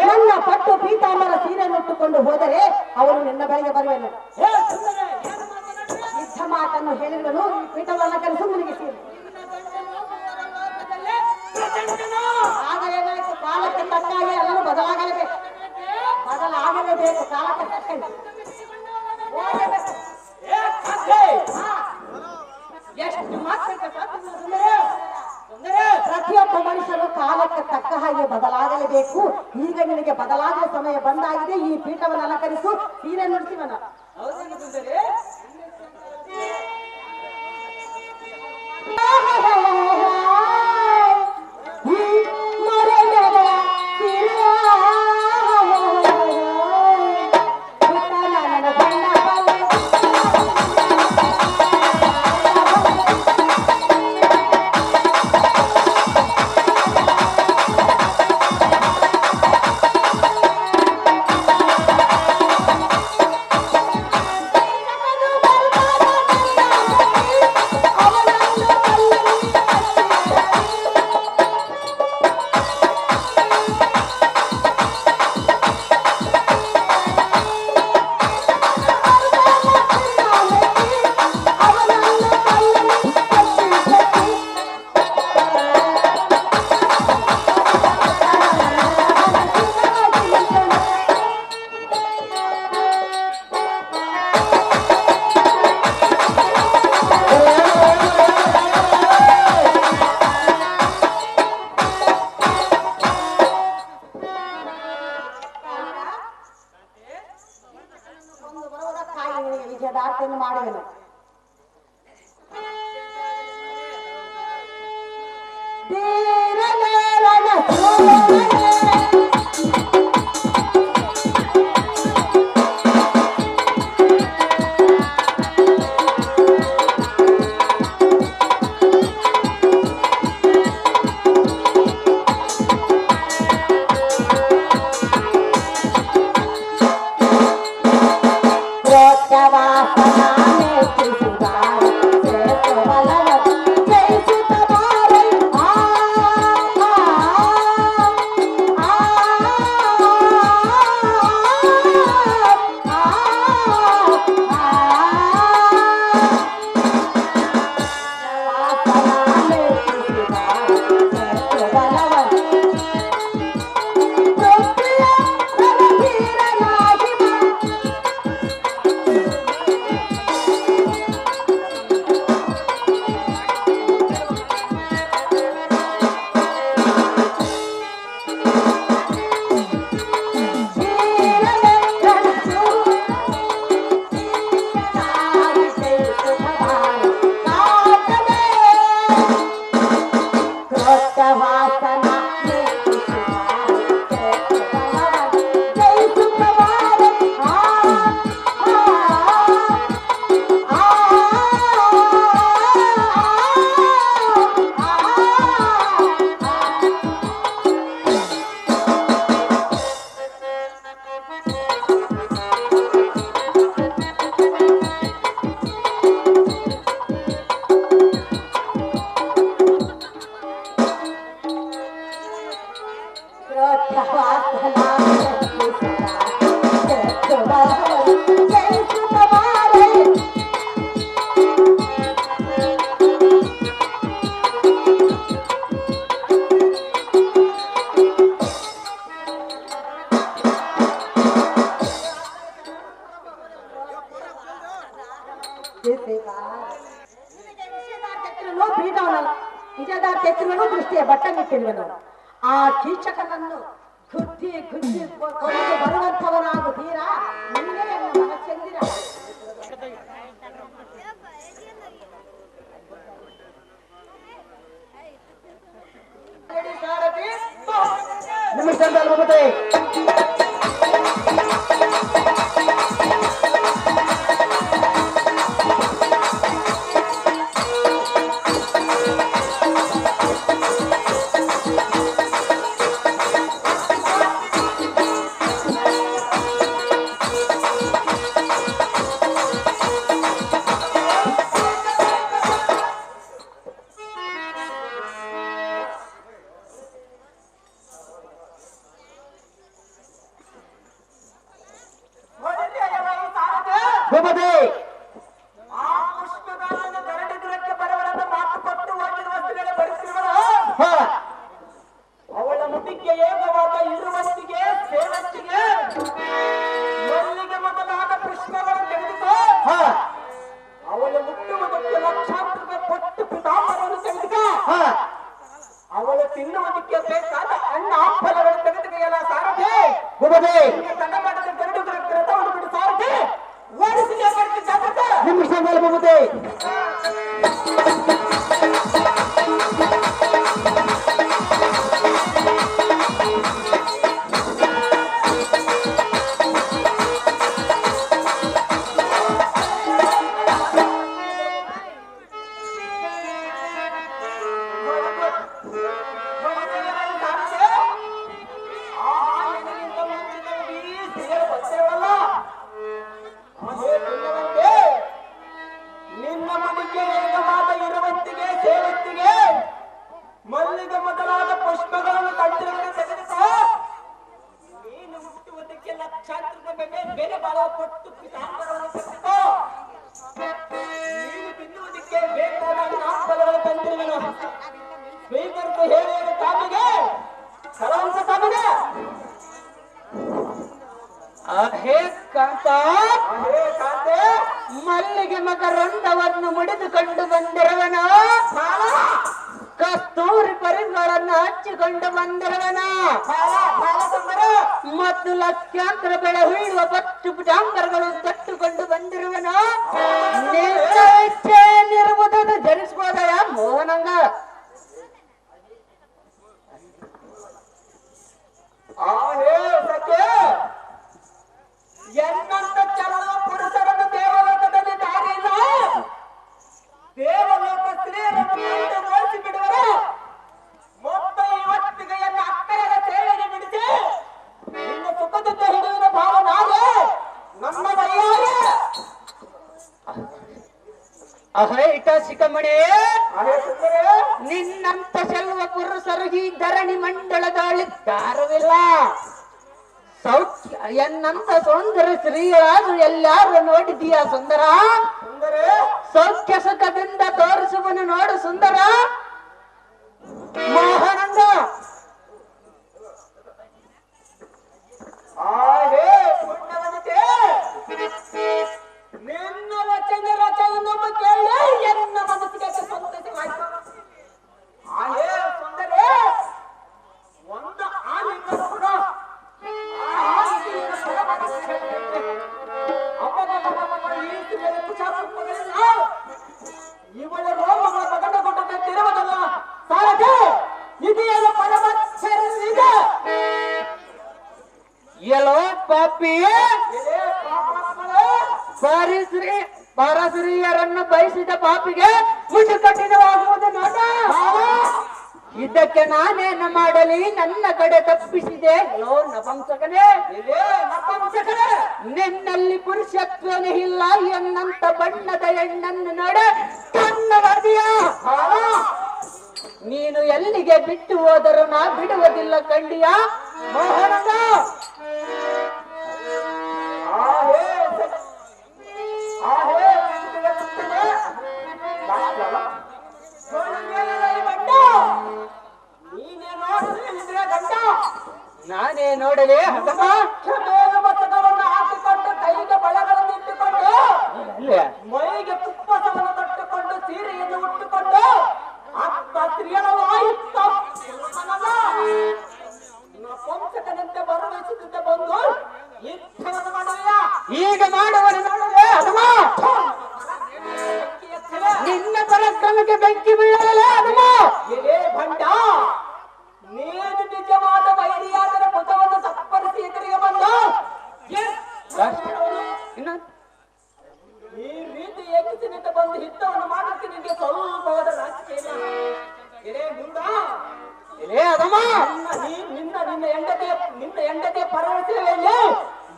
ನನ್ನ ಪಟ್ಟು ಪೀತಾಂಬರ ಸೀರೆಯನ್ನುಟ್ಟುಕೊಂಡು ಹೋದರೆ ಅವನು ನಿನ್ನ ಬಳಿಗೆ ಬರುವನು ಯುದ್ಧ ಮಾತನ್ನು ಹೇಳಿರುವನು ಪೀಠವನ್ನು ಕಲಿಸು ನಿನಗೆ ಸೀರೆ ಆಗಲೇನಾಯ್ತು ಕಾಲಕ್ಕೆ ತಕ್ಕಾಗಿ ಎಲ್ಲರೂ ಬದಲಾಗಲೇಬೇಕು ಕಾಲಕ್ಕೆ ತಕ್ಕಂತೆ ಕಾಲಕ್ಕೆ ತಕ್ಕ ಹಾಗೆ ಬದಲಾಗಲೇಬೇಕು. ಈಗ ನಿನಗೆ ಬದಲಾಗುವ ಸಮಯ ಬಂದಾಗಿದೆ. ಈ ಪೀಠವನ್ನು ಅಲಂಕರಿಸು. ನೀನೇ ನುಡಿಸಿವನ. ಹೌದೇನು ಸುಂದರಿ? ವಿಜಯದಾರ್ಥವನ್ನು ಮಾಡುವೆನು. ನಿಜದಾರ್ಥವನ್ನು ದೃಷ್ಟಿಯ ಬಟ್ಟನಿಟ್ಟಿರುವನು. ಆ ಕೀಚಕನನ್ನು ಗುದ್ದಿ ಗುದ್ದಿ ಬರುವಂಥವನಾಗು ತೀರ ನೀನೇ ಮನಸ್ಸೆಂದಿರ. ನಿಮಿಷ ಭೂಪತಿ ತಂಡಮಾಟದ ಗರುಡು ರಥವನ್ನು ಬಿಟ್ಟು ಸಾರಥಿ ಓಡಿಸಿದೆ ಜಾಗ್ರತೆ. ನಿಮಿಷದಲ್ಲಿ ಭೂಪತಿ. ನಿನ್ನ ಮಡಿಕೆ ವೇಗವಾದ ಇರುವಂತಿಗೆ ಸೇವಂತಿಗೆ ಮಲ್ಲಿಗೆ ಮೊದಲಾದ ಪುಷ್ಪಗಳನ್ನು ಕಂಠವನ್ನು ತೆಗೆದುಕೋ. ನೀನು ಹುಟ್ಟುವುದಕ್ಕೆ ಲಕ್ಷಾಂತರ ಬೆಲೆ ಬಾಳುವ ಪಟ್ಟು ಪಿತಾಂಬರವನ್ನು ತೆಗೆದುಕೋ. ನೀನು ತಿನ್ನುವುದಕ್ಕೆ ಬೇಕಾದ ನಾಲ್ಕುಗಳನ್ನು ತಂದಿರುವೆನು. ಸ್ವೀಕರಿಸಿ ಹೇಳಿದ ಕಾಮಿಗೆ ಕಲಾಂಶ ಕಾಮಿಗೆ ಅಹೇ ಕಾಂತ, ಹೇ ಕಾಂತೆ ಮಲ್ಲಿಗೆ ಮಕರಂದವನ್ನು ಮುಡಿದುಕೊಂಡು ಬಂದಿರುವನ, ಕಸ್ತೂರಿ ಪರಿಗಳನ್ನು ಹಚ್ಚಿಕೊಂಡು ಬಂದಿರುವನ, ಮತ್ತು ಲಕ್ಷಾಂತರ ಬೆಳೆ ಹುಳುವ ಪಟ್ಟು ಪುಟಾಂಬರಗಳು ತಟ್ಟುಕೊಂಡು ಬಂದಿರುವನ. ನಿನ್ನ ಇಚ್ಛೆ ಏನಿರುವುದನ್ನು ಧರಿಸಬಹುದಯ ಮೋಹನಂಗ? ಎನ್ನಂತ ಕೆಲವು ಪುರುಷರನ್ನು ದೇವಲೋಕದಲ್ಲಿ ದಾರಿಯಿಲ್ಲ. ದೇವಲೋಕ ಸ್ತ್ರೀಯರನ್ನು ಓಡಿಸಿ ಬಿಡುವರು. ಮೊತ್ತ ಇವತ್ತಿಗೆ ಎನ್ನ ಅಕ್ಕರ ಸೇವೆಯನ್ನು ಬಿಡಿಸಿ ನಿನ್ನ ಸುಖದಿಂದ ಹಿಡಿಯುವ ಭಾವ ನಾಳೆ ನಮ್ಮ ಬರೆಯಾರೆ. ಅಹೈಟ ಶಿಖಮಣೆ, ಅದೇ ಸುಂದರ ನಿನ್ನಂತ ಚೆಲುವ ಪುರುಷರು ಈ ಧರಣಿ ಮಂಡಳದಲ್ಲಿದ್ದಾರವಿಲ್ಲ. ಸೌಖ್ಯ ಎನ್ನಂತ ಸೌಂದರ್ಯ ಸ್ತ್ರೀಗಳಾದ್ರು ಎಲ್ಲಾರು ನೋಡಿದೀಯ ಸುಂದರ? ಸುಂದರ ಸೌಖ್ಯ ಸುಖದಿಂದ ತೋರಿಸುವನು ನೋಡು ಸುಂದರ. ಮೋಹನಂದ ಆಹೇ ಪುಣ್ಯವನಿತೆ, ನಿನ್ನ ವಚನ ರಚನವನ್ನು ಕೇಳಿ ಎನ್ನ ಮನಸ್ಸಿಗೆ ಸಂತೋಷವಾಯಿತು. ಆಹೇ ಸುಂದರೇ, ಒಂದು ಆಲಿಂಗನ ಕೂಡ ಇವಳ ರೋಮಗಳ ಪ್ರಕಟಗೊಂಡಂತಿರುವುದಲ್ಲ ಸಾರಥಿ. ಇದೆಯಲ್ಲ ಪರಮಚ್ಛರಿದೆ. ಎಲ್ಲೋ ಪಾಪಿ, ಇದೇ ಪಾಪಾತ್ಮಳೇ, ಪರಸ್ತ್ರೀಯರನ್ನು ಬಯಸಿದ ಪಾಪಿಗೆ ಮುಚ್ಚು ಕಠಿಣವಾಗುವುದು ನೋಡ. ಇದಕ್ಕೆ ನಾನೇನು ಮಾಡಲಿ? ನನ್ನ ಕಡೆ ತಪ್ಪಿಸಿದೆ ಲೋ ನಪಂಸಕನೇ. ಇದೇ ನಪುಂಸಕನೇ. ನಿನ್ನಲ್ಲಿ ಪುರುಷತ್ವನೇ ಇಲ್ಲ ಎನ್ನಂತ ಬಣ್ಣದ ಹೆಣ್ಣನ್ನು ನೋಡ ಕಣ್ಣವದಿಯ. ನೀನು ಎಲ್ಲಿಗೆ ಬಿಟ್ಟು ಹೋದರೂ ನಾ ಬಿಡುವುದಿಲ್ಲ ಕಂಡಿಯ ಮೋಹನದ. ಆಹೇ ಆಹೇ ಸುತ್ತಿಗೆ ಸುತ್ತಿಗೆ ದಾಸವ ಸೋಣಿಗೆಯಲ್ಲಿ ಬಂಡ. ನೀನೇ ನೋಡಿದ್ರೆ ಗಂಡ. ನಾನೇ ನೋಡಲೇ ಹದಮ. ಮೇಲೆ ಮಸ್ತಕವನ್ನು ಹಾಕಿಕೊಂಡು ಕೈಗೆ ಬಳೆಗಳನ್ನು ಇಟ್ಟುಕೊಂಡು ಮೈಗೆ ಕುಪ್ಪಸವನ್ನು ತಟ್ಟುಕೊಂಡು ಸೀರೆಯನ್ನು ಉಟ್ಟುಕೊಂಡು ಅತ್ತ ಸ್ತ್ರೀಯರವಾಯಿತ ನಪುಂಸಕನಂತೆ ಬರುವಯಿಸುತ್ತಿದ್ದ ಬಂದು ಇಚ್ಛೆಯನ್ನು ಮಾಡಲಿಲ್ಲ. ಈಗ ಮಾಡುವನು ನೋಡಲೇ ಹದಮ. ನಿನ್ನ ಪರಾಕ್ರಮಕ್ಕೆ ಬೆಂಕಿ ಬೀಳಲೇ ಹದಮ. ಇದೇ ಭಂಡ, ನೀನು ನಿಜವಾದ ವೈರಿಯಾದರೆ ಮುಖವನ್ನು ಸಪ್ಪರಿಸಿ ಎದುರಿಗೆ ಬಂದು ಇನ್ನು ಈ ರೀತಿ ಏಕಿಸಿನಿಂದ ಬಂದು ಹಿತವನ್ನು ಮಾಡಕ್ಕೆ ನಿಮಗೆ ಸ್ವಲ್ಪವಾದ ರಾಜಕೀಯ ಇಲ್ಲ. ಇದೇ ಗೂಢ, ಇಲ್ಲೇ ಹದಮ. ನಿನ್ನ ಹೆಂಡತಿಯ ಪರವಸೆಯಲ್ಲಿ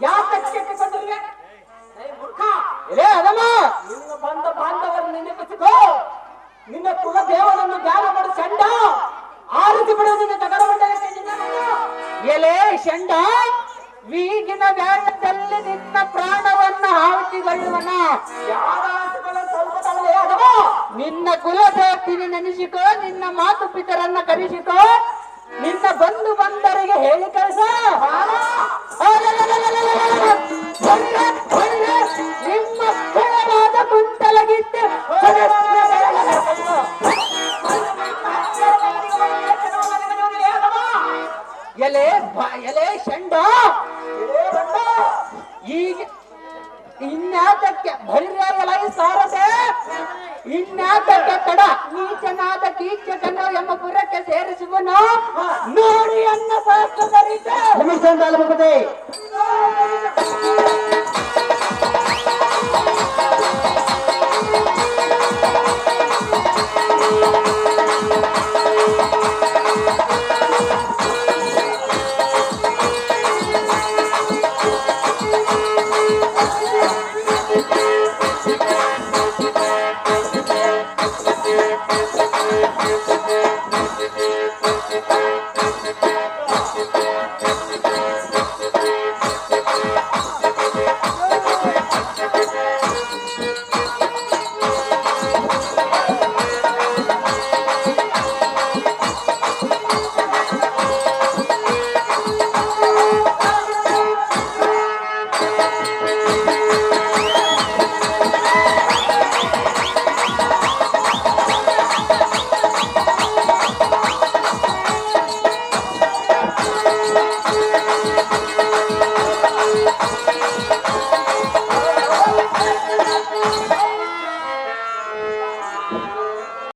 ಯಾತಕ್ಕೆ ಬಂದಿರುವೆ? ಮೂರ್ಖ, ಇಲ್ಲೇ ಹದಮ. ನಿನ್ನ ಬಂದ ಬಾಂಧವರನ್ನು ನೆನಪಿಸಿಕೋ. ನಿನ್ನ ಕುಲ ದೇವರನ್ನು ಧ್ಯಾನ ಮಾಡಿ ಚಂಡ ಆರಿಸಿ ಬಿಡುವುದನ್ನು ಜಗಡಮಂಡಲಕ್ಕೆ ಎಲೆ ಷಂಡ, ಈಗಿನ ವ್ಯಾಳದಲ್ಲಿ ನಿನ್ನ ಪ್ರಾಣವನ್ನು ಆಹುತಿಗೊಳ್ಳುವನ. ಯಾರ ಆಸೆಗಳ ಸ್ವಲ್ಪ ತಳಲೇ ಅದವ. ನಿನ್ನ ಕುಲದೇವತಿని ನೆನೆಸಿಕೋ, ನಿನ್ನ ಮಾತು ಪಿತರನ್ನ ಕರೆಸಿಕೋ, ನಿನ್ನ ಬಂಧು ಬಂದರಿಗೆ ಹೇಳಿ ಕಳಿಸ. ನಿಮ್ಮ ಸ್ಥಳವಾದ ಕುಂತಲಗಿದ್ದೆ ಎಲೆ ಷಂಡ, ಜ್ಞಾತಕ್ಕೆ ತಡ ನೀಚನಾದ ಕೀಚಕನು ಎಂಬ ಪುರಕ್ಕೆ ಸೇರಿಸುವನು ನೋಡಿ ಅನ್ನ ಸಹಸ್ರದರಿತ ನಿಮಿಷ